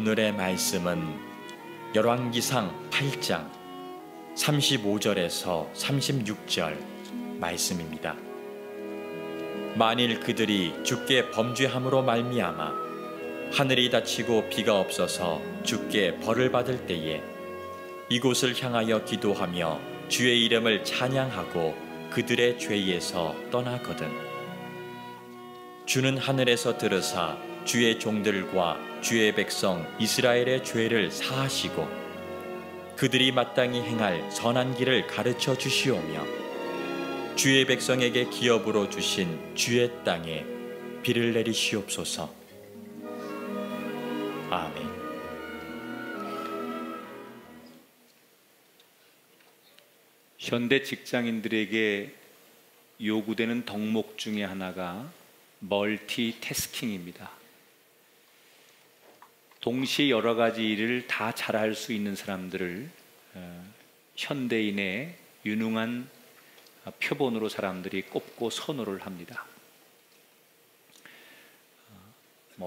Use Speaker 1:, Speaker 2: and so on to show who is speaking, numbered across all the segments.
Speaker 1: 오늘의 말씀은 열왕기상 8장 35절에서 36절 말씀입니다. 만일 그들이 주께 범죄함으로 말미암아 하늘이 닫히고 비가 없어서 주께 벌을 받을 때에 이곳을 향하여 기도하며 주의 이름을 찬양하고 그들의 죄에서 떠나거든 주는 하늘에서 들으사 주의 종들과 주의 백성 이스라엘의 죄를 사하시고 그들이 마땅히 행할 선한 길을 가르쳐 주시오며 주의 백성에게 기업으로 주신 주의 땅에 비를 내리시옵소서. 아멘.
Speaker 2: 현대 직장인들에게 요구되는 덕목 중에 하나가 멀티태스킹입니다. 동시에 여러 가지 일을 다 잘할 수 있는 사람들을 현대인의 유능한 표본으로 사람들이 꼽고 선호를 합니다.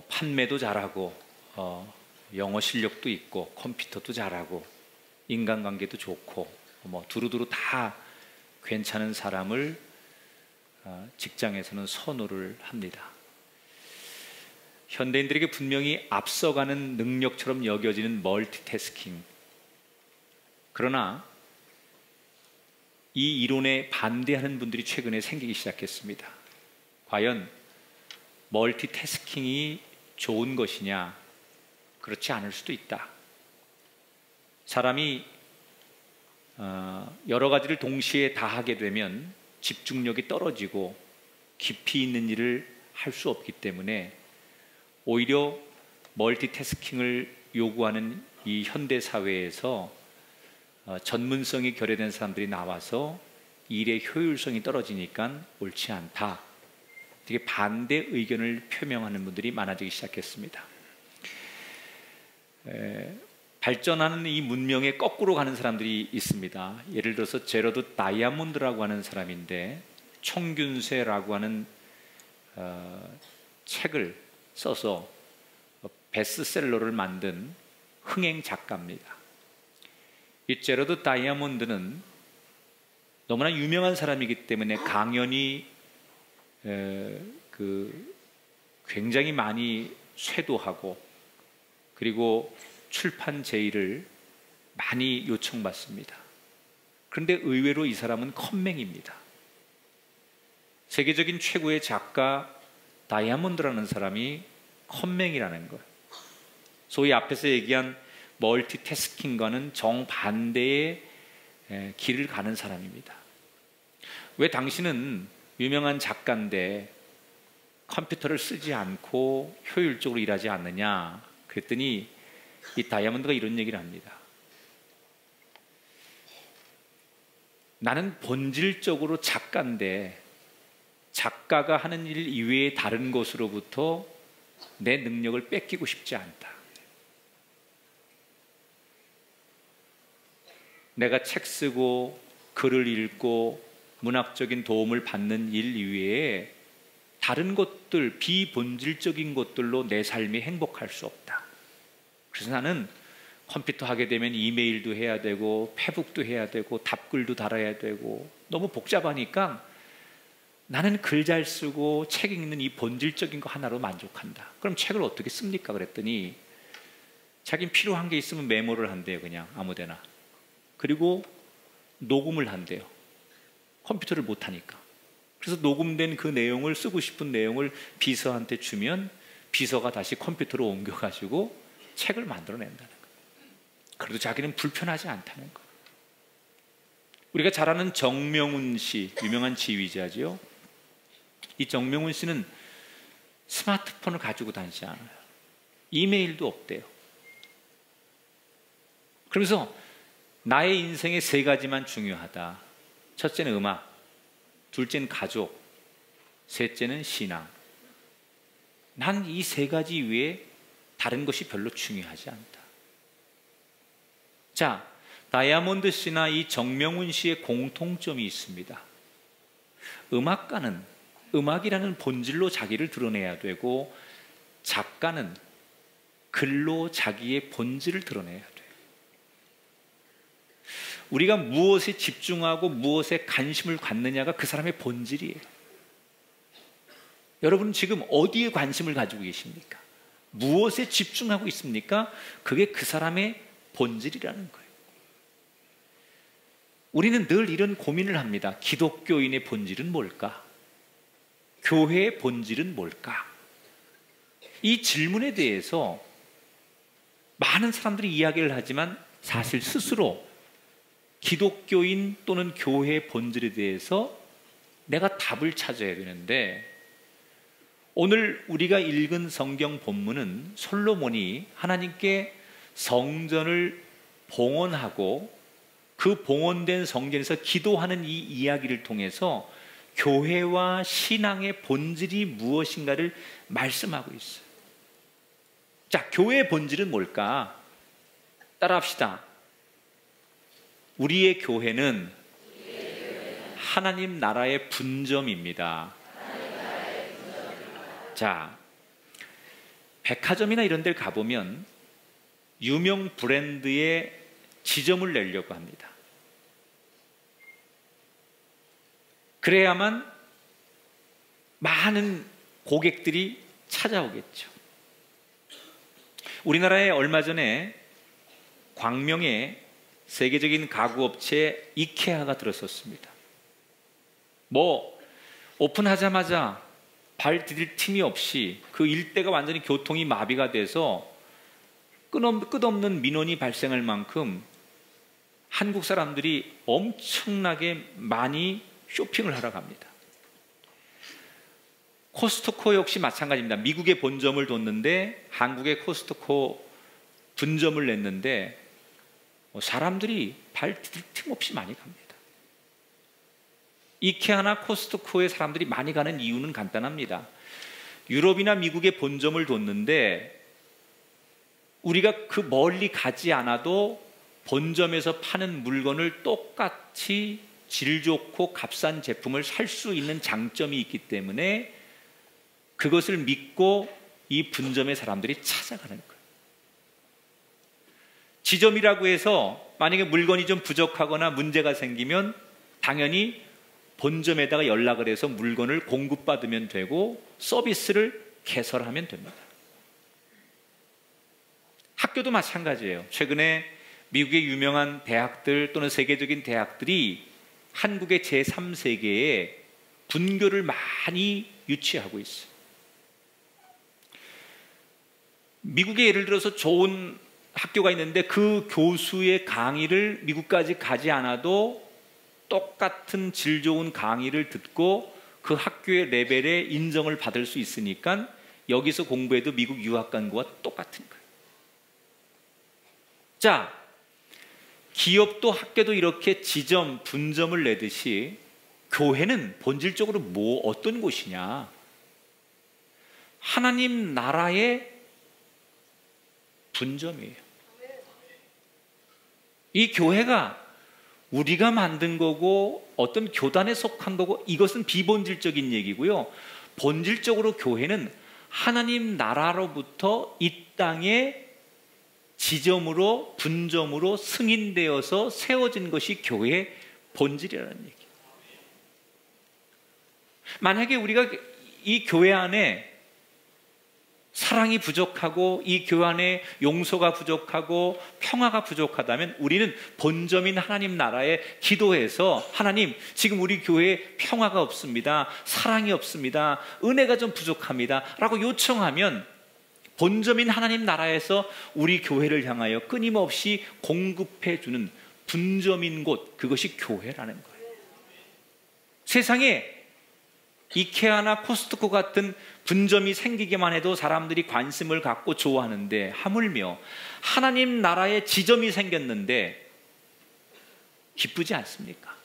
Speaker 2: 판매도 잘하고 영어 실력도 있고 컴퓨터도 잘하고 인간관계도 좋고 두루두루 다 괜찮은 사람을 직장에서는 선호를 합니다. 현대인들에게 분명히 앞서가는 능력처럼 여겨지는 멀티태스킹. 그러나 이 이론에 반대하는 분들이 최근에 생기기 시작했습니다. 과연 멀티태스킹이 좋은 것이냐? 그렇지 않을 수도 있다. 사람이 여러 가지를 동시에 다 하게 되면 집중력이 떨어지고 깊이 있는 일을 할 수 없기 때문에 오히려 멀티태스킹을 요구하는 이 현대 사회에서 전문성이 결여된 사람들이 나와서 일의 효율성이 떨어지니까 옳지 않다. 되게 반대 의견을 표명하는 분들이 많아지기 시작했습니다. 발전하는 이 문명에 거꾸로 가는 사람들이 있습니다. 예를 들어서 제러드 다이아몬드라고 하는 사람인데 총균쇠라고 하는 책을 써서 베스트셀러를 만든 흥행 작가입니다. 이 제러드 다이아몬드는 너무나 유명한 사람이기 때문에 강연이 굉장히 많이 쇄도하고 그리고 출판 제의를 많이 요청받습니다. 그런데 의외로 이 사람은 컴맹입니다. 세계적인 최고의 작가 다이아몬드라는 사람이 컴맹이라는 거예요. 소위 앞에서 얘기한 멀티태스킹과는 정반대의 길을 가는 사람입니다. 왜 당신은 유명한 작가인데 컴퓨터를 쓰지 않고 효율적으로 일하지 않느냐? 그랬더니 이 다이아몬드가 이런 얘기를 합니다. 나는 본질적으로 작가인데 작가가 하는 일 이외의 다른 것으로부터 내 능력을 뺏기고 싶지 않다. 내가 책 쓰고 글을 읽고 문학적인 도움을 받는 일 이외에 다른 것들, 비본질적인 것들로 내 삶이 행복할 수 없다. 그래서 나는 컴퓨터 하게 되면 이메일도 해야 되고 페북도 해야 되고 답글도 달아야 되고 너무 복잡하니까 나는 글 잘 쓰고 책 읽는 이 본질적인 거 하나로 만족한다. 그럼 책을 어떻게 씁니까? 그랬더니 자기는 필요한 게 있으면 메모를 한대요. 그냥 아무데나. 그리고 녹음을 한대요. 컴퓨터를 못하니까. 그래서 녹음된 그 내용을 쓰고 싶은 내용을 비서한테 주면 비서가 다시 컴퓨터로 옮겨가지고 책을 만들어낸다는 거예요. 그래도 자기는 불편하지 않다는 거예요. 우리가 잘 아는 정명훈 씨, 유명한 지휘자죠. 이 정명훈 씨는 스마트폰을 가지고 다니지 않아요. 이메일도 없대요. 그러면서 나의 인생에 세 가지만 중요하다. 첫째는 음악, 둘째는 가족, 셋째는 신앙. 난 이 세 가지 이외에 다른 것이 별로 중요하지 않다. 자, 다이아몬드 씨나 이 정명훈 씨의 공통점이 있습니다. 음악가는 음악이라는 본질로 자기를 드러내야 되고 작가는 글로 자기의 본질을 드러내야 돼요. 우리가 무엇에 집중하고 무엇에 관심을 갖느냐가 그 사람의 본질이에요. 여러분 지금 어디에 관심을 가지고 계십니까? 무엇에 집중하고 있습니까? 그게 그 사람의 본질이라는 거예요. 우리는 늘 이런 고민을 합니다. 기독교인의 본질은 뭘까? 교회의 본질은 뭘까? 이 질문에 대해서 많은 사람들이 이야기를 하지만 사실 스스로 기독교인 또는 교회의 본질에 대해서 내가 답을 찾아야 되는데, 오늘 우리가 읽은 성경 본문은 솔로몬이 하나님께 성전을 봉헌하고 그 봉헌된 성전에서 기도하는 이 이야기를 통해서 교회와 신앙의 본질이 무엇인가를 말씀하고 있어요. 자, 교회의 본질은 뭘까? 따라합시다. 우리의 교회는 하나님 나라의 분점입니다. 자, 백화점이나 이런 데를 가보면 유명 브랜드의 지점을 내려고 합니다. 그래야만 많은 고객들이 찾아오겠죠. 우리나라에 얼마 전에 광명에 세계적인 가구업체 이케아가 들었었습니다. 오픈하자마자 발 디딜 틈이 없이 그 일대가 완전히 교통이 마비가 돼서 끝없는 민원이 발생할 만큼 한국 사람들이 엄청나게 많이 쇼핑을 하러 갑니다. 코스트코 역시 마찬가지입니다. 미국에 본점을 뒀는데 한국에 코스트코 분점을 냈는데 사람들이 발 디딜 틈 없이 많이 갑니다. 이케아나 코스트코에 사람들이 많이 가는 이유는 간단합니다. 유럽이나 미국에 본점을 뒀는데 우리가 그 멀리 가지 않아도 본점에서 파는 물건을 똑같이 질 좋고 값싼 제품을 살 수 있는 장점이 있기 때문에 그것을 믿고 이 분점의 사람들이 찾아가는 거예요. 지점이라고 해서 만약에 물건이 좀 부족하거나 문제가 생기면 당연히 본점에다가 연락을 해서 물건을 공급받으면 되고 서비스를 개설하면 됩니다. 학교도 마찬가지예요. 최근에 미국의 유명한 대학들 또는 세계적인 대학들이 한국의 제3세계에 분교를 많이 유치하고 있어요. 미국에 예를 들어서 좋은 학교가 있는데 그 교수의 강의를 미국까지 가지 않아도 똑같은 질 좋은 강의를 듣고 그 학교의 레벨에 인정을 받을 수 있으니까 여기서 공부해도 미국 유학 간 거와 똑같은 거예요. 자, 기업도 학교도 이렇게 지점, 분점을 내듯이 교회는 본질적으로 어떤 곳이냐? 하나님 나라의 분점이에요. 이 교회가 우리가 만든 거고 어떤 교단에 속한 거고 이것은 비본질적인 얘기고요. 본질적으로 교회는 하나님 나라로부터 이 땅에 지점으로 분점으로 승인되어서 세워진 것이 교회의 본질이라는 얘기예요. 만약에 우리가 이 교회 안에 사랑이 부족하고 이 교회 안에 용서가 부족하고 평화가 부족하다면 우리는 본점인 하나님 나라에 기도해서 하나님, 지금 우리 교회에 평화가 없습니다. 사랑이 없습니다. 은혜가 좀 부족합니다. 라고 요청하면 본점인 하나님 나라에서 우리 교회를 향하여 끊임없이 공급해주는 분점인 곳, 그것이 교회라는 거예요. 세상에 이케아나 코스트코 같은 분점이 생기기만 해도 사람들이 관심을 갖고 좋아하는데 하물며 하나님 나라의 지점이 생겼는데 기쁘지 않습니까?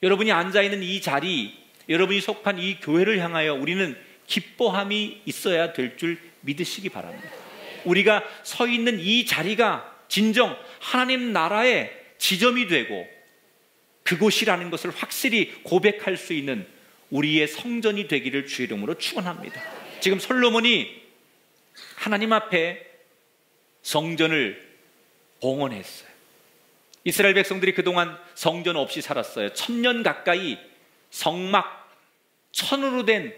Speaker 2: 여러분이 앉아있는 이 자리, 여러분이 속한 이 교회를 향하여 우리는 기뻐함이 있어야 될 줄 믿으시기 바랍니다. 우리가 서 있는 이 자리가 진정 하나님 나라의 지점이 되고 그곳이라는 것을 확실히 고백할 수 있는 우리의 성전이 되기를 주의 이름으로 축원합니다. 지금 솔로몬이 하나님 앞에 성전을 봉헌했어요. 이스라엘 백성들이 그동안 성전 없이 살았어요. 1000년 가까이 성막, 천으로 된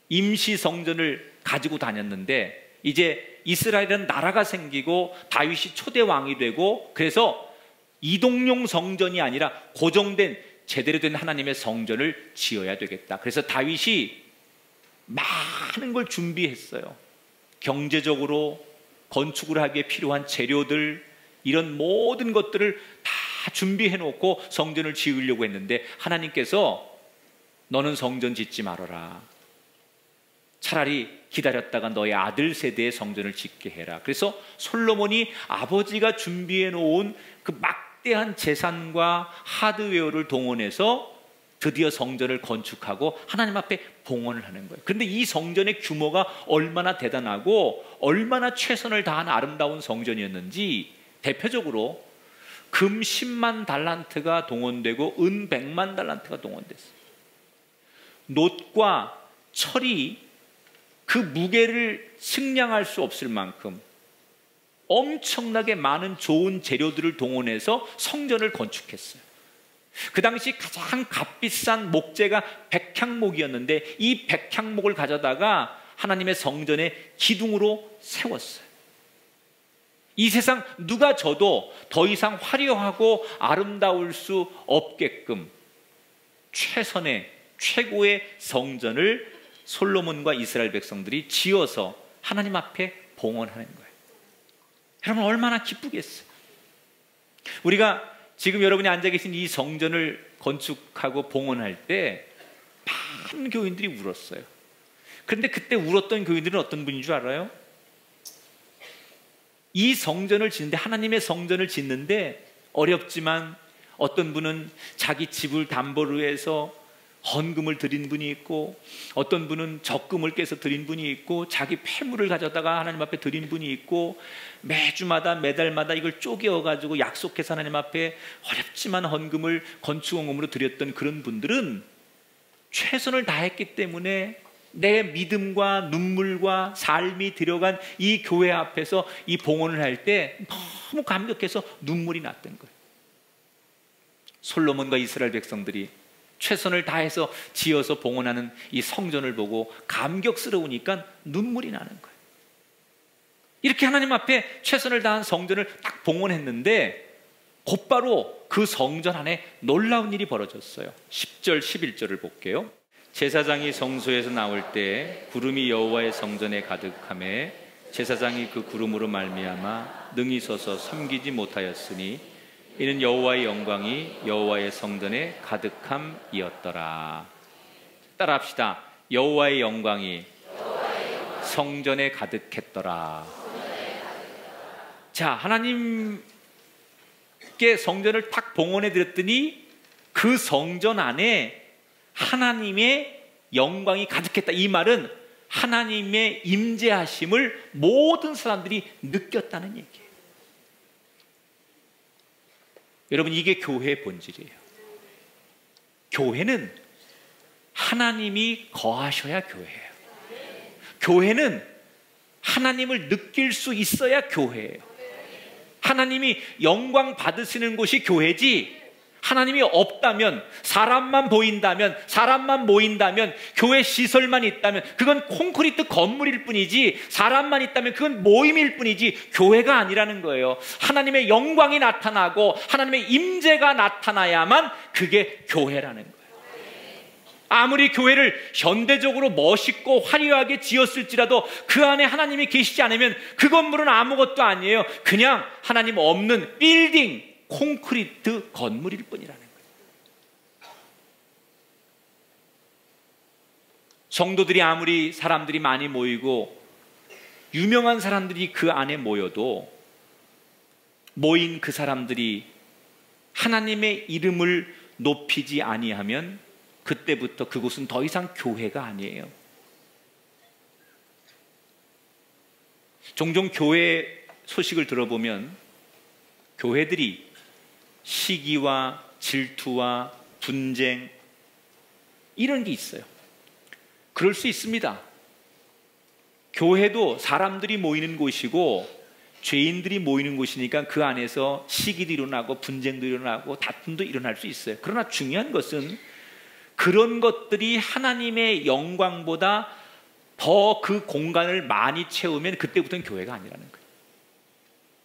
Speaker 2: 임시 성전을 가지고 다녔는데, 이제 이스라엘은 나라가 생기고 다윗이 초대 왕이 되고, 그래서 이동용 성전이 아니라 고정된 제대로 된 하나님의 성전을 지어야 되겠다. 그래서 다윗이 많은 걸 준비했어요. 경제적으로 건축을 하기에 필요한 재료들, 이런 모든 것들을 다 준비해 놓고 성전을 지으려고 했는데, 하나님께서 너는 성전 짓지 말아라. 차라리 기다렸다가 너의 아들 세대의 성전을 짓게 해라. 그래서 솔로몬이 아버지가 준비해 놓은 그 막대한 재산과 하드웨어를 동원해서 드디어 성전을 건축하고 하나님 앞에 봉헌을 하는 거예요. 그런데 이 성전의 규모가 얼마나 대단하고 얼마나 최선을 다한 아름다운 성전이었는지, 대표적으로 금 10만 달란트가 동원되고 은 100만 달란트가 동원됐어요. 놋과 철이 그 무게를 승량할 수 없을 만큼 엄청나게 많은 좋은 재료들을 동원해서 성전을 건축했어요. 그 당시 가장 값비싼 목재가 백향목이었는데, 이 백향목을 가져다가 하나님의 성전의 기둥으로 세웠어요. 이 세상 누가 져도 더 이상 화려하고 아름다울 수 없게끔 최선의 최고의 성전을 솔로몬과 이스라엘 백성들이 지어서 하나님 앞에 봉헌하는 거예요. 여러분, 얼마나 기쁘겠어요. 우리가 지금 여러분이 앉아 계신 이 성전을 건축하고 봉헌할 때 많은 교인들이 울었어요. 그런데 그때 울었던 교인들은 어떤 분인 줄 알아요? 이 성전을 짓는데, 하나님의 성전을 짓는데 어렵지만, 어떤 분은 자기 집을 담보로 해서 헌금을 드린 분이 있고, 어떤 분은 적금을 깨서 드린 분이 있고, 자기 폐물을 가져다가 하나님 앞에 드린 분이 있고, 매주마다 매달마다 이걸 쪼개어가지고 약속해서 하나님 앞에 어렵지만 헌금을 건축원금으로 드렸던 그런 분들은 최선을 다했기 때문에 내 믿음과 눈물과 삶이 들어간 이 교회 앞에서 이 봉헌을 할 때 너무 감격해서 눈물이 났던 거예요. 솔로몬과 이스라엘 백성들이 최선을 다해서 지어서 봉헌하는 이 성전을 보고 감격스러우니까 눈물이 나는 거예요. 이렇게 하나님 앞에 최선을 다한 성전을 딱 봉헌했는데, 곧바로 그 성전 안에 놀라운 일이 벌어졌어요. 10절 11절을 볼게요. 제사장이 성소에서 나올 때 구름이 여호와의 성전에 가득하매 제사장이 그 구름으로 말미암아 능히 서서 섬기지 못하였으니 이는 여호와의 영광이 여호와의 성전에 가득함이었더라. 따라합시다. 여호와의 영광이 성전에 가득했더라. 자, 하나님께 성전을 탁 봉헌해 드렸더니 그 성전 안에 하나님의 영광이 가득했다. 이 말은 하나님의 임재하심을 모든 사람들이 느꼈다는 얘기예요. 여러분, 이게 교회의 본질이에요. 교회는 하나님이 거하셔야 교회예요. 교회는 하나님을 느낄 수 있어야 교회예요. 하나님이 영광 받으시는 곳이 교회지, 하나님이 없다면, 사람만 보인다면, 사람만 모인다면, 교회 시설만 있다면 그건 콘크리트 건물일 뿐이지, 사람만 있다면 그건 모임일 뿐이지 교회가 아니라는 거예요. 하나님의 영광이 나타나고 하나님의 임재가 나타나야만 그게 교회라는 거예요. 아무리 교회를 현대적으로 멋있고 화려하게 지었을지라도 그 안에 하나님이 계시지 않으면 그 건물은 아무것도 아니에요. 그냥 하나님 없는 빌딩, 콘크리트 건물일 뿐이라는 거예요. 성도들이 아무리 사람들이 많이 모이고 유명한 사람들이 그 안에 모여도 모인 그 사람들이 하나님의 이름을 높이지 아니하면 그때부터 그곳은 더 이상 교회가 아니에요. 종종 교회 소식을 들어보면 교회들이 시기와 질투와 분쟁, 이런 게 있어요. 그럴 수 있습니다. 교회도 사람들이 모이는 곳이고 죄인들이 모이는 곳이니까 그 안에서 시기도 일어나고 분쟁도 일어나고 다툼도 일어날 수 있어요. 그러나 중요한 것은 그런 것들이 하나님의 영광보다 더 그 공간을 많이 채우면 그때부터는 교회가 아니라는 거예요.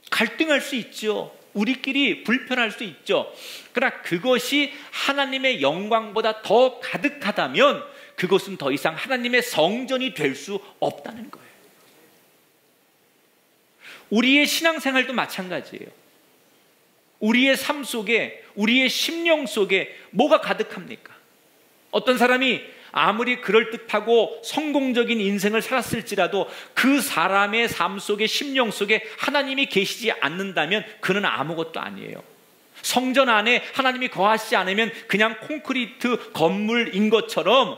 Speaker 2: 갈등할 수 있죠. 우리끼리 불편할 수 있죠. 그러나 그것이 하나님의 영광보다 더 가득하다면 그것은 더 이상 하나님의 성전이 될 수 없다는 거예요. 우리의 신앙생활도 마찬가지예요. 우리의 삶 속에, 우리의 심령 속에 뭐가 가득합니까? 어떤 사람이 아무리 그럴듯하고 성공적인 인생을 살았을지라도 그 사람의 삶 속에, 심령 속에 하나님이 계시지 않는다면 그는 아무것도 아니에요. 성전 안에 하나님이 거하시지 않으면 그냥 콘크리트 건물인 것처럼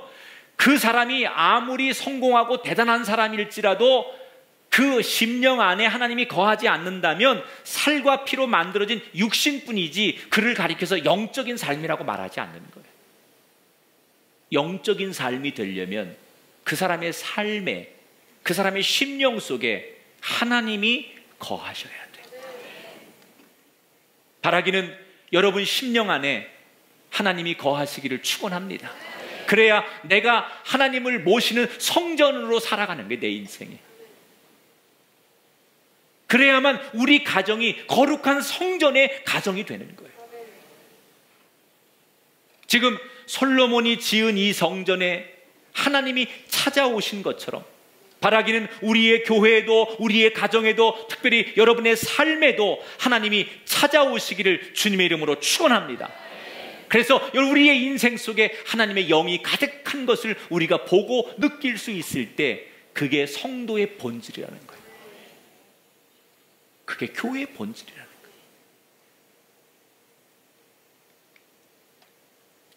Speaker 2: 그 사람이 아무리 성공하고 대단한 사람일지라도 그 심령 안에 하나님이 거하지 않는다면 살과 피로 만들어진 육신뿐이지 그를 가리켜서 영적인 삶이라고 말하지 않는 거예요. 영적인 삶이 되려면 그 사람의 삶에, 그 사람의 심령 속에 하나님이 거하셔야 돼요. 바라기는 여러분 심령 안에 하나님이 거하시기를 축원합니다. 그래야 내가 하나님을 모시는 성전으로 살아가는 게 내 인생이에요. 그래야만 우리 가정이 거룩한 성전의 가정이 되는 거예요. 지금 솔로몬이 지은 이 성전에 하나님이 찾아오신 것처럼 바라기는 우리의 교회에도 우리의 가정에도 특별히 여러분의 삶에도 하나님이 찾아오시기를 주님의 이름으로 축원합니다. 그래서 우리의 인생 속에 하나님의 영이 가득한 것을 우리가 보고 느낄 수 있을 때 그게 성도의 본질이라는 거예요. 그게 교회의 본질이라는 거예요.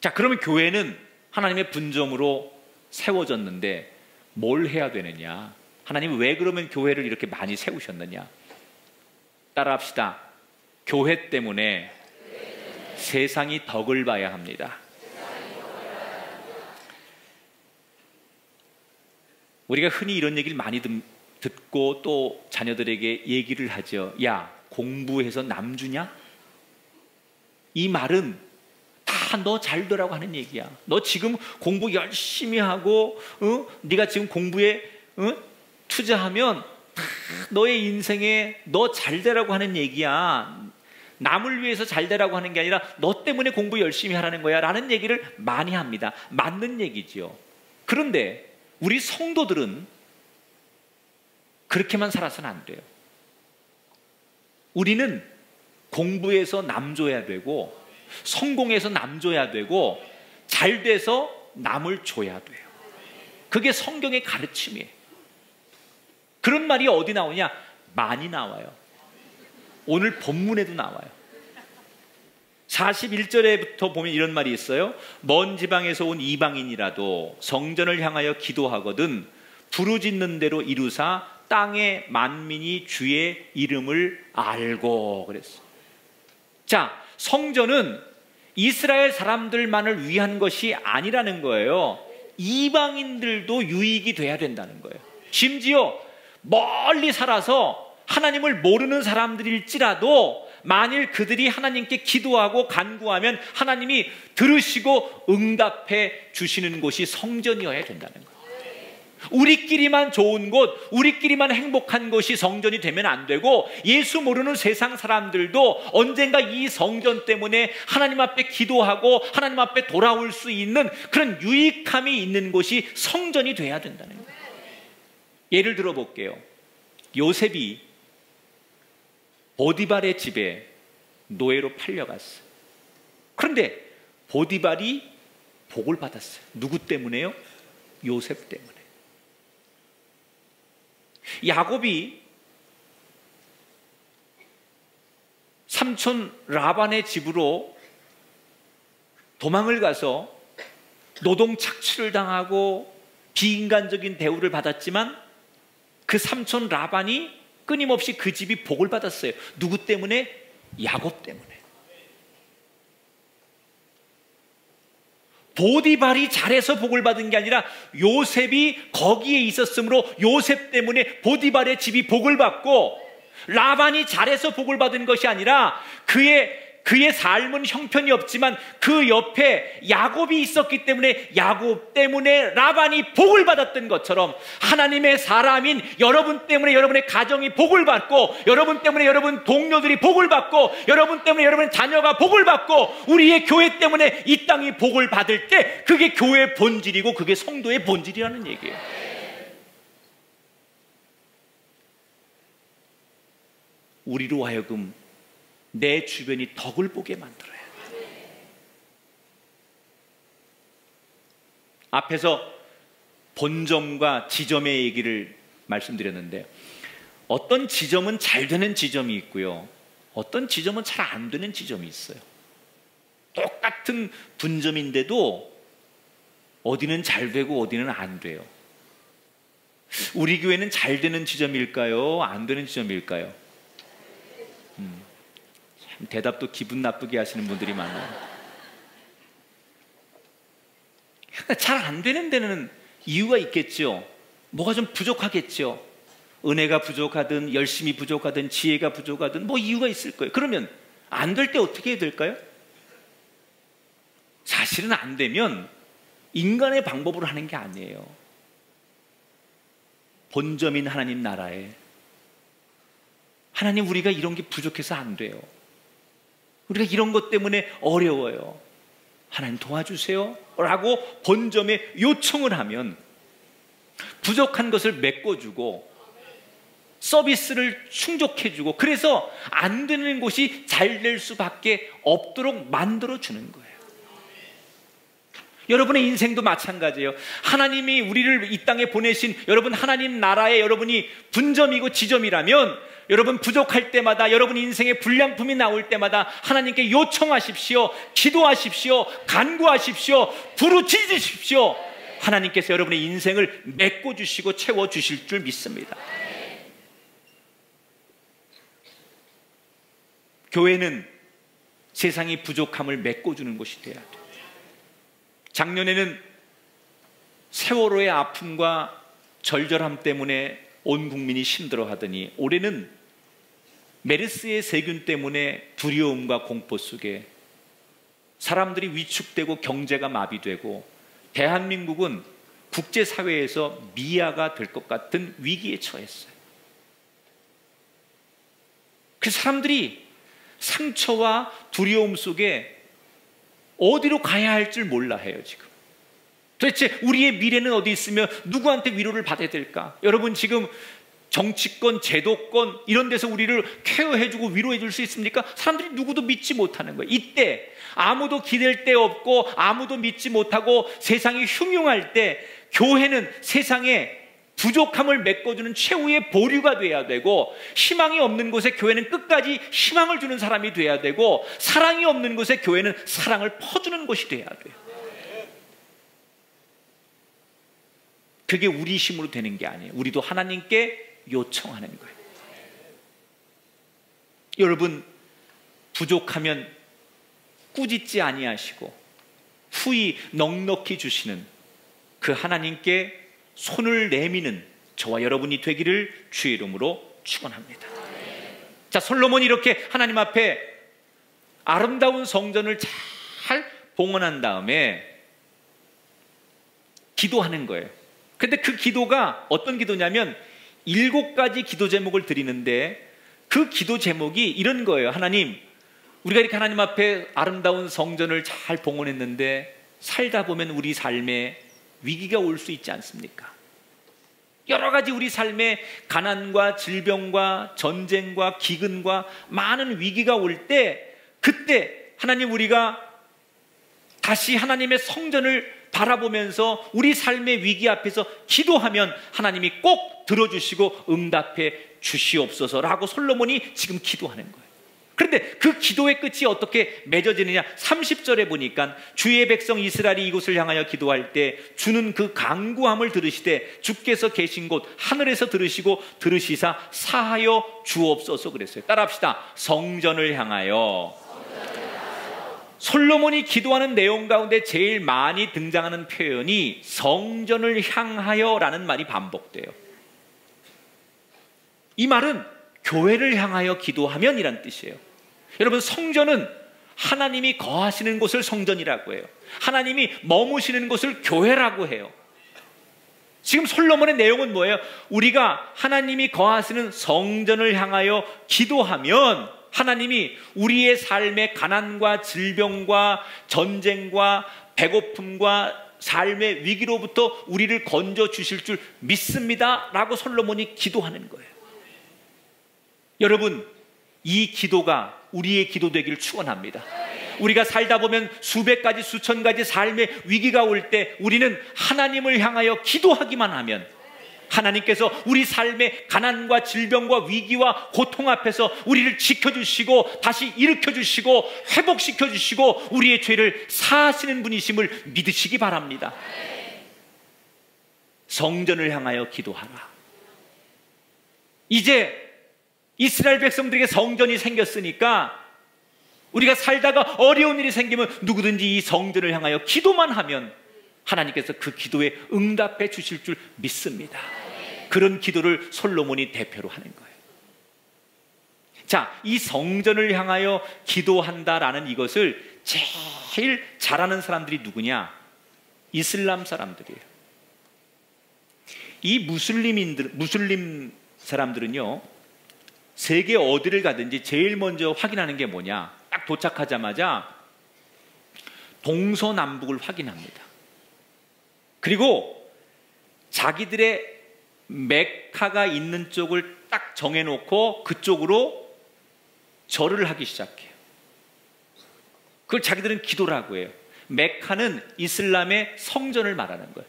Speaker 2: 자, 그러면 교회는 하나님의 분점으로 세워졌는데 뭘 해야 되느냐? 하나님이 왜 그러면 교회를 이렇게 많이 세우셨느냐? 따라합시다. 교회 때문에 세상이 덕을 봐야 합니다. 우리가 흔히 이런 얘기를 많이 듣고 또 자녀들에게 얘기를 하죠. 야, 공부해서 남주냐? 이 말은 다 너 잘 되라고 하는 얘기야. 너 지금 공부 열심히 하고 네가 지금 공부에 투자하면 다 너의 인생에 너 잘 되라고 하는 얘기야. 남을 위해서 잘 되라고 하는 게 아니라 너 때문에 공부 열심히 하라는 거야 라는 얘기를 많이 합니다. 맞는 얘기죠. 그런데 우리 성도들은 그렇게만 살아서는 안 돼요. 우리는 공부해서 남줘야 되고 성공해서 남줘야 되고 잘 돼서 남을 줘야 돼요. 그게 성경의 가르침이에요. 그런 말이 어디 나오냐? 많이 나와요. 오늘 본문에도 나와요. 41절에부터 보면 이런 말이 있어요. 먼 지방에서 온 이방인이라도 성전을 향하여 기도하거든 부르짖는 대로 이루사 땅의 만민이 주의 이름을 알고 그랬어요. 자, 성전은 이스라엘 사람들만을 위한 것이 아니라는 거예요. 이방인들도 유익이 돼야 된다는 거예요. 심지어 멀리 살아서 하나님을 모르는 사람들일지라도 만일 그들이 하나님께 기도하고 간구하면 하나님이 들으시고 응답해 주시는 곳이 성전이어야 된다는 거예요. 우리끼리만 좋은 곳, 우리끼리만 행복한 곳이 성전이 되면 안 되고 예수 모르는 세상 사람들도 언젠가 이 성전 때문에 하나님 앞에 기도하고 하나님 앞에 돌아올 수 있는 그런 유익함이 있는 곳이 성전이 돼야 된다는 거예요. 예를 들어 볼게요. 요셉이 보디발의 집에 노예로 팔려갔어요. 그런데 보디발이 복을 받았어요. 누구 때문에요? 요셉 때문에. 야곱이 삼촌 라반의 집으로 도망을 가서 노동 착취를 당하고 비인간적인 대우를 받았지만 그 삼촌 라반이 끊임없이 그 집이 복을 받았어요. 누구 때문에? 야곱 때문에. 보디발이 잘해서 복을 받은 게 아니라 요셉이 거기에 있었으므로 요셉 때문에 보디발의 집이 복을 받고, 라반이 잘해서 복을 받은 것이 아니라 그의 삶은 형편이 없지만 그 옆에 야곱이 있었기 때문에 야곱 때문에 라반이 복을 받았던 것처럼, 하나님의 사람인 여러분 때문에 여러분의 가정이 복을 받고, 여러분 때문에 여러분 동료들이 복을 받고, 여러분 때문에 여러분의 자녀가 복을 받고, 우리의 교회 때문에 이 땅이 복을 받을 때 그게 교회의 본질이고 그게 성도의 본질이라는 얘기예요. 우리로 하여금 내 주변이 덕을 보게 만들어야 돼. 앞에서 본점과 지점의 얘기를 말씀드렸는데, 어떤 지점은 잘 되는 지점이 있고요, 어떤 지점은 잘 안 되는 지점이 있어요. 똑같은 분점인데도 어디는 잘 되고 어디는 안 돼요. 우리 교회는 잘 되는 지점일까요? 안 되는 지점일까요? 대답도 기분 나쁘게 하시는 분들이 많아요. 잘 안 되는 데는 이유가 있겠죠. 뭐가 좀 부족하겠죠. 은혜가 부족하든 열심히 부족하든 지혜가 부족하든 뭐 이유가 있을 거예요. 그러면 안 될 때 어떻게 해야 될까요? 사실은 안 되면 인간의 방법으로 하는 게 아니에요. 본점인 하나님 나라에, 하나님, 우리가 이런 게 부족해서 안 돼요. 우리가 이런 것 때문에 어려워요. 하나님 도와주세요 라고 본점에 요청을 하면 부족한 것을 메꿔주고 서비스를 충족해주고, 그래서 안 되는 곳이 잘 될 수밖에 없도록 만들어주는 거예요. 여러분의 인생도 마찬가지예요. 하나님이 우리를 이 땅에 보내신 여러분, 하나님 나라에 여러분이 분점이고 지점이라면, 여러분 부족할 때마다, 여러분 인생에 불량품이 나올 때마다 하나님께 요청하십시오. 기도하십시오. 간구하십시오. 부르짖으십시오. 하나님께서 여러분의 인생을 메꿔주시고 채워주실 줄 믿습니다. 교회는 세상이 부족함을 메꿔주는 곳이 돼야 돼요. 작년에는 세월호의 아픔과 절절함 때문에 온 국민이 힘들어하더니, 올해는 메르스의 세균 때문에 두려움과 공포 속에 사람들이 위축되고 경제가 마비되고, 대한민국은 국제사회에서 미아가 될 것 같은 위기에 처했어요. 그 사람들이 상처와 두려움 속에 어디로 가야 할 줄 몰라 해요. 지금 도대체 우리의 미래는 어디 있으며 누구한테 위로를 받아야 될까? 여러분, 지금 정치권, 제도권 이런 데서 우리를 케어해주고 위로해줄 수 있습니까? 사람들이 누구도 믿지 못하는 거예요. 이때 아무도 기댈 데 없고 아무도 믿지 못하고 세상이 흉흉할 때, 교회는 세상에 부족함을 메꿔주는 최후의 보류가 돼야 되고, 희망이 없는 곳에 교회는 끝까지 희망을 주는 사람이 돼야 되고, 사랑이 없는 곳에 교회는 사랑을 퍼주는 곳이 돼야 돼요. 그게 우리 힘으로 되는 게 아니에요. 우리도 하나님께 요청하는 거예요. 여러분, 부족하면 꾸짖지 아니하시고 후히 넉넉히 주시는 그 하나님께 손을 내미는 저와 여러분이 되기를 주의 이름으로 축원합니다. 자, 솔로몬이 이렇게 하나님 앞에 아름다운 성전을 잘 봉헌한 다음에 기도하는 거예요. 근데 그 기도가 어떤 기도냐면 7가지 기도 제목을 드리는데, 그 기도 제목이 이런 거예요. 하나님, 우리가 이렇게 하나님 앞에 아름다운 성전을 잘 봉헌했는데 살다 보면 우리 삶에 위기가 올 수 있지 않습니까? 여러 가지 우리 삶에 가난과 질병과 전쟁과 기근과 많은 위기가 올 때, 그때 하나님, 우리가 다시 하나님의 성전을 바라보면서 우리 삶의 위기 앞에서 기도하면 하나님이 꼭 들어주시고 응답해 주시옵소서라고 솔로몬이 지금 기도하는 거예요. 그런데 그 기도의 끝이 어떻게 맺어지느냐? 30절에 보니까 주의 백성 이스라엘이 이곳을 향하여 기도할 때 주는 그 간구함을 들으시되 주께서 계신 곳 하늘에서 들으시고 들으시사 사하여 주옵소서 그랬어요. 따라합시다. 성전을 향하여 솔로몬이 기도하는 내용 가운데 제일 많이 등장하는 표현이 성전을 향하여라는 말이 반복돼요. 이 말은 교회를 향하여 기도하면이란 뜻이에요. 여러분, 성전은 하나님이 거하시는 곳을 성전이라고 해요. 하나님이 머무시는 곳을 교회라고 해요. 지금 솔로몬의 내용은 뭐예요? 우리가 하나님이 거하시는 성전을 향하여 기도하면 하나님이 우리의 삶의 가난과 질병과 전쟁과 배고픔과 삶의 위기로부터 우리를 건져 주실 줄 믿습니다 라고 솔로몬이 기도하는 거예요. 여러분, 이 기도가 우리의 기도 되기를 축원합니다. 우리가 살다 보면 수백 가지 수천 가지 삶의 위기가 올 때 우리는 하나님을 향하여 기도하기만 하면 하나님께서 우리 삶의 가난과 질병과 위기와 고통 앞에서 우리를 지켜주시고 다시 일으켜주시고 회복시켜주시고 우리의 죄를 사하시는 분이심을 믿으시기 바랍니다. 성전을 향하여 기도하라. 이제 이스라엘 백성들에게 성전이 생겼으니까 우리가 살다가 어려운 일이 생기면 누구든지 이 성전을 향하여 기도만 하면 하나님께서 그 기도에 응답해 주실 줄 믿습니다. 그런 기도를 솔로몬이 대표로 하는 거예요. 자, 이 성전을 향하여 기도한다라는 이것을 제일 잘하는 사람들이 누구냐? 이슬람 사람들이에요. 이 무슬림 사람들은요, 세계 어디를 가든지 제일 먼저 확인하는 게 뭐냐? 딱 도착하자마자 동서남북을 확인합니다. 그리고 자기들의 메카가 있는 쪽을 딱 정해놓고 그쪽으로 절을 하기 시작해요. 그걸 자기들은 기도라고 해요. 메카는 이슬람의 성전을 말하는 거예요.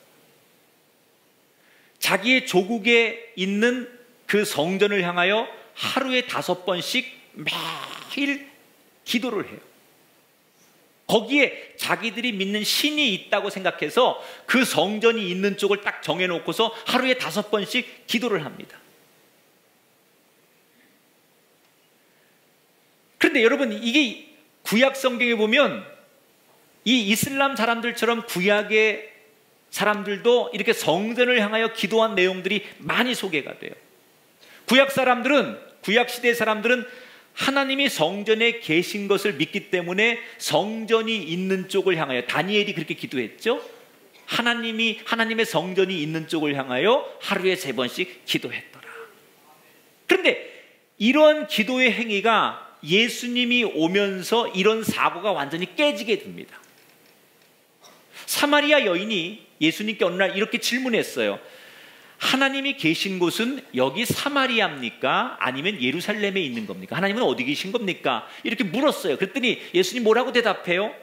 Speaker 2: 자기의 조국에 있는 그 성전을 향하여 하루에 5번씩 매일 기도를 해요. 거기에 자기들이 믿는 신이 있다고 생각해서 그 성전이 있는 쪽을 딱 정해놓고서 하루에 5번씩 기도를 합니다. 그런데 여러분, 이게 구약 성경에 보면 이 이슬람 사람들처럼 구약의 사람들도 이렇게 성전을 향하여 기도한 내용들이 많이 소개가 돼요. 구약 시대 사람들은 하나님이 성전에 계신 것을 믿기 때문에 성전이 있는 쪽을 향하여, 다니엘이 그렇게 기도했죠. 하나님의 성전이 있는 쪽을 향하여 하루에 3번씩 기도했더라. 그런데 이런 기도의 행위가 예수님이 오면서 이런 사고가 완전히 깨지게 됩니다. 사마리아 여인이 예수님께 어느 날 이렇게 질문했어요. 하나님이 계신 곳은 여기 사마리아입니까? 아니면 예루살렘에 있는 겁니까? 하나님은 어디 계신 겁니까? 이렇게 물었어요. 그랬더니 예수님 뭐라고 대답해요?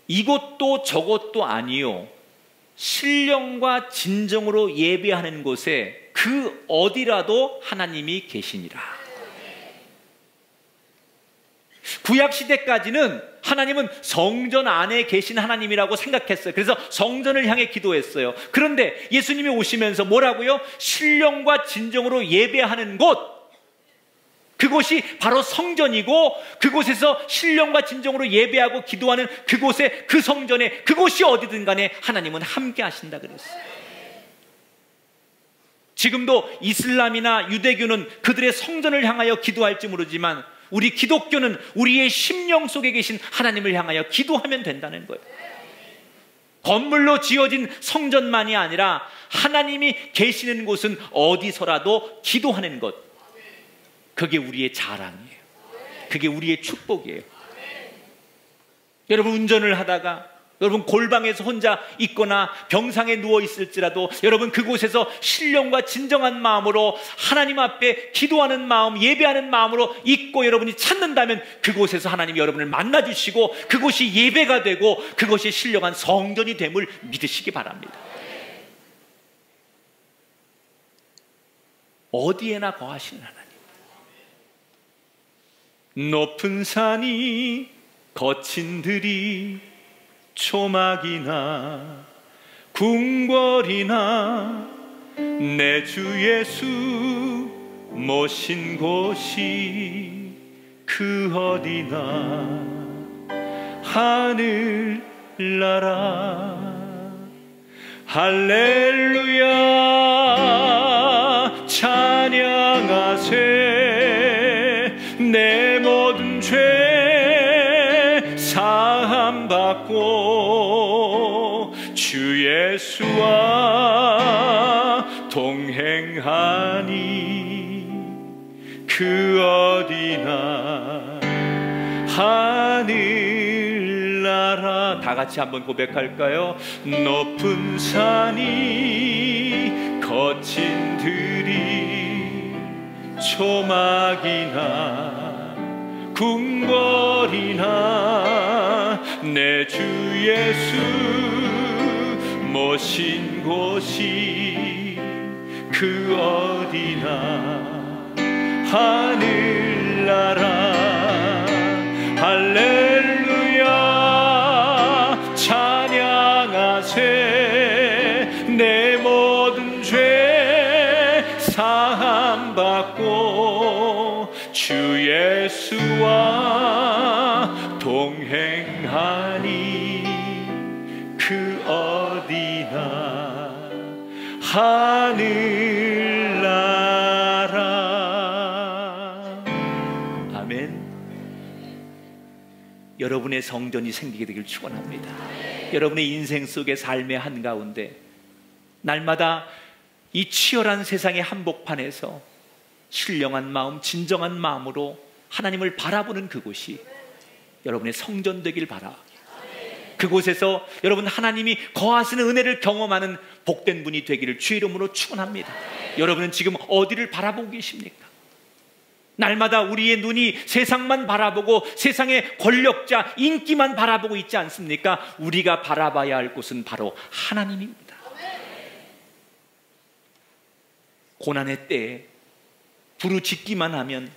Speaker 2: 이것도 저것도 아니요, 신령과 진정으로 예배하는 곳에 그 어디라도 하나님이 계시니라. 구약시대까지는 하나님은 성전 안에 계신 하나님이라고 생각했어요. 그래서 성전을 향해 기도했어요. 그런데 예수님이 오시면서 뭐라고요? 신령과 진정으로 예배하는 곳, 그곳이 바로 성전이고 그곳에서 신령과 진정으로 예배하고 기도하는 그곳에, 그 성전에, 그곳이 어디든 간에 하나님은 함께 하신다 그랬어요. 지금도 이슬람이나 유대교는 그들의 성전을 향하여 기도할지 모르지만 우리 기독교는 우리의 심령 속에 계신 하나님을 향하여 기도하면 된다는 거예요. 건물로 지어진 성전만이 아니라 하나님이 계시는 곳은 어디서라도 기도하는 것, 그게 우리의 자랑이에요. 그게 우리의 축복이에요. 여러분, 운전을 하다가 여러분 골방에서 혼자 있거나 병상에 누워 있을지라도 여러분 그곳에서 신령과 진정한 마음으로 하나님 앞에 기도하는 마음, 예배하는 마음으로 있고 여러분이 찾는다면 그곳에서 하나님이 여러분을 만나주시고 그곳이 예배가 되고 그것이 신령한 성전이 됨을 믿으시기 바랍니다. 어디에나 거하시는 하나님, 높은 산이 거친 들이 초막이나 궁궐이나 내 주 예수 모신 곳이 그 어디나 하늘나라. 할렐루야 찬양하세. 내 모든 죄 사함받고 주 예수와 동행하니 그 어디나 하늘나라. 다 같이 한번 고백할까요? 높은 산이 거친 들이 초막이나 궁궐이나 내 주 예수 모신 곳이 그 어디나 하늘나라. 할렐루야 찬양하세. 내 모든 죄 사함받고 주 예수와 동행하니 그 어디나 하늘나라. 아멘. 여러분의 성전이 생기게 되길 축원합니다. 여러분의 인생 속의 삶의 한가운데 날마다 이 치열한 세상의 한복판에서 신령한 마음, 진정한 마음으로 하나님을 바라보는 그곳이 여러분의 성전 되길 바라. 그곳에서 여러분 하나님이 거하시는 은혜를 경험하는 복된 분이 되기를 주의 이름으로 축원합니다. 여러분은 지금 어디를 바라보고 계십니까? 날마다 우리의 눈이 세상만 바라보고 세상의 권력자, 인기만 바라보고 있지 않습니까? 우리가 바라봐야 할 곳은 바로 하나님입니다. 고난의 때에 부르짖기만 하면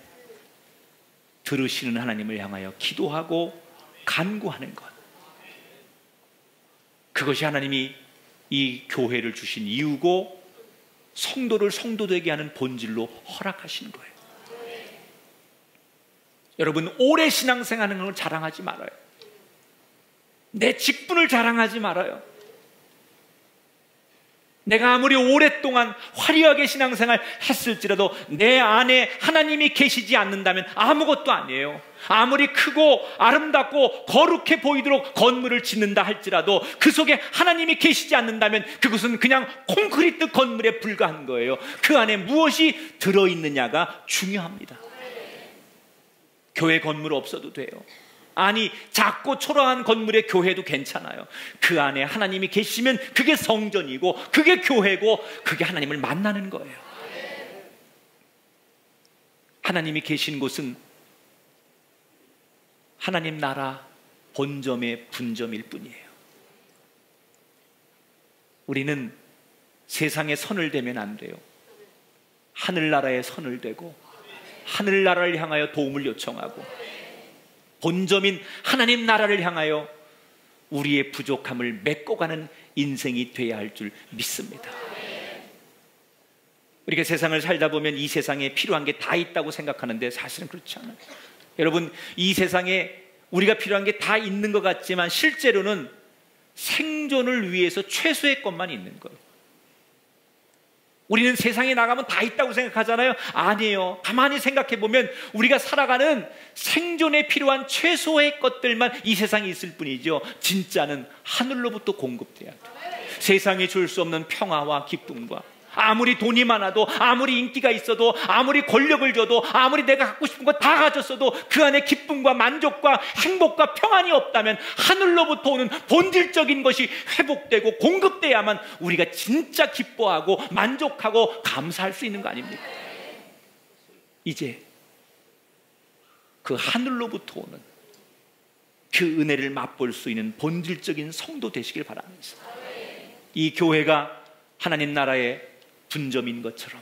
Speaker 2: 들으시는 하나님을 향하여 기도하고 간구하는 것, 그것이 하나님이 이 교회를 주신 이유고 성도를 성도되게 하는 본질로 허락하신 거예요. 여러분, 오래 신앙생활하는 걸 자랑하지 말아요. 내 직분을 자랑하지 말아요. 내가 아무리 오랫동안 화려하게 신앙생활 했을지라도 내 안에 하나님이 계시지 않는다면 아무것도 아니에요. 아무리 크고 아름답고 거룩해 보이도록 건물을 짓는다 할지라도 그 속에 하나님이 계시지 않는다면 그것은 그냥 콘크리트 건물에 불과한 거예요. 그 안에 무엇이 들어있느냐가 중요합니다. 교회 건물 없어도 돼요. 아니, 작고 초라한 건물의 교회도 괜찮아요. 그 안에 하나님이 계시면 그게 성전이고 그게 교회고 그게 하나님을 만나는 거예요. 하나님이 계신 곳은 하나님 나라 본점의 분점일 뿐이에요. 우리는 세상에 선을 대면 안 돼요. 하늘나라에 선을 대고 하늘나라를 향하여 도움을 요청하고 본점인 하나님 나라를 향하여 우리의 부족함을 메꿔가는 인생이 돼야 할 줄 믿습니다. 우리가 세상을 살다 보면 이 세상에 필요한 게 다 있다고 생각하는데 사실은 그렇지 않아요. 여러분, 이 세상에 우리가 필요한 게 다 있는 것 같지만 실제로는 생존을 위해서 최소의 것만 있는 거예요. 우리는 세상에 나가면 다 있다고 생각하잖아요. 아니에요. 가만히 생각해 보면 우리가 살아가는 생존에 필요한 최소의 것들만 이 세상에 있을 뿐이죠. 진짜는 하늘로부터 공급돼야 돼요. 세상이 줄 수 없는 평화와 기쁨과, 아무리 돈이 많아도, 아무리 인기가 있어도, 아무리 권력을 줘도, 아무리 내가 갖고 싶은 거 다 가졌어도 그 안에 기쁨과 만족과 행복과 평안이 없다면 하늘로부터 오는 본질적인 것이 회복되고 공급돼야만 우리가 진짜 기뻐하고 만족하고 감사할 수 있는 거 아닙니까? 이제 그 하늘로부터 오는 그 은혜를 맛볼 수 있는 본질적인 성도 되시길 바라면서, 이 교회가 하나님 나라의 분점인 것처럼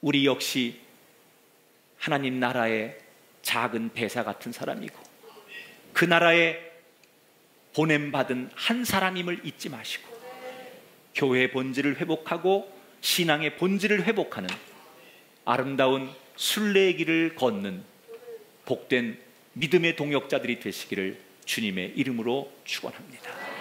Speaker 2: 우리 역시 하나님 나라의 작은 배사 같은 사람이고 그 나라에 보냄받은 한 사람임을 잊지 마시고 교회의 본질을 회복하고 신앙의 본질을 회복하는 아름다운 순례의 길을 걷는 복된 믿음의 동역자들이 되시기를 주님의 이름으로 축원합니다.